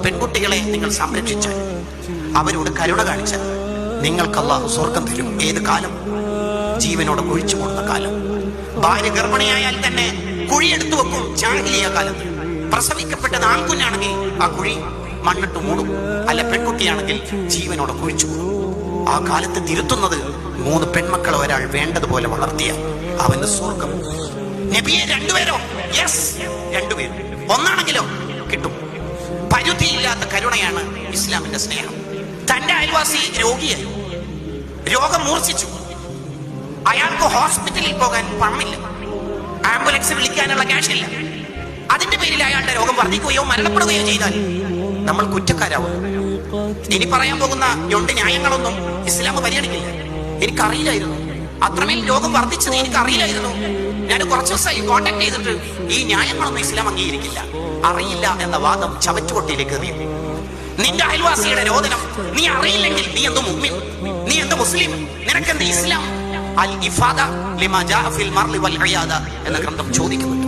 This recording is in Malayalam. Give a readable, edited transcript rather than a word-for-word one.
പെൺകുട്ടികളെ നിങ്ങൾ സംരക്ഷിച്ചാൽ, അവരോട് കരുണ കാണിച്ചാൽ നിങ്ങൾക്ക് അല്ലാഹു സ്വർഗം തരും. ഏത് കാലം? ജീവനോടെ കുഴിച്ചു കൂടുന്ന കാലം. ഭാര്യ ഗർഭിണിയായാൽ തന്നെ കുഴിയെടുത്തു വെക്കും. ജാഹിലിയ്യ കാലത്ത് പ്രസവിക്കപ്പെട്ടത് ആൺകുഞ്ഞാണെങ്കിൽ ആ കുഴി മണ്ണിട്ട് മൂടും. അല്ല, പെൺകുട്ടിയാണെങ്കിൽ ജീവനോടെ കുഴിച്ചു കൂടും. ആ കാലത്ത് തിരുത്തുന്നത് 3 പെൺമക്കളെ ഒരാൾ വേണ്ടതുപോലെ വളർത്തിയ അവന്റെ സ്വർഗം. നബിയെ 2 പേരോ? യെസ്, 2 പേരും. ഒന്നാണെങ്കിലോ കിട്ടും. പരിധിയില്ലാത്ത കരുണയാണ് ഇസ്ലാമിന്റെ സ്നേഹം. തന്റെ അയൽവാസി രോഗിയായി, രോഗം മൂർച്ഛിച്ചു, അയാൾക്ക് ഹോസ്പിറ്റലിൽ പോകാൻ പണമില്ല, ആംബുലൻസ് വിളിക്കാനുള്ള ക്യാഷ് ഇല്ല. അതിന്റെ പേരിൽ അയാളുടെ രോഗം വർദ്ധിക്കുകയോ മരണപ്പെടുകയോ ചെയ്താൽ നമ്മൾ കുറ്റക്കാരാവും. ഇനി പറയാൻ പോകുന്ന 2 ന്യായങ്ങളൊന്നും ഇസ്ലാം പരിഗണിക്കില്ല. എനിക്കറിയില്ലായിരുന്നു, അത്രമേൽ രോഗം വർദ്ധിച്ചത് എനിക്കറിയില്ലായിരുന്നു. ഞാൻ കുറച്ച് ദിവസമായി കോണ്ടാക്ട് ചെയ്തിട്ട് ഈ ന്യായങ്ങളൊന്നും ഇസ്ലാം അംഗീകരിക്കില്ല. അറിയില്ല എന്ന വാദം ചവറ്റുകൊട്ടിയിലേക്ക് എറിയും. നിന്റെ അയൽവാസിയുടെ രോദനം നീ അറിയില്ലെങ്കിൽ നീ എന്ത് മുഅ്മിൻ, നീ എന്ത് മുസ്ലിം, നിനക്കെന്ത് ഇസ്ലാം? അൽ ഇഫാദ ലിമാ ജാഅ ഫിൽ മർളി വൽ ഇയാദ എന്ന ഗ്രന്ഥം ചോദിക്കുന്നുണ്ട്.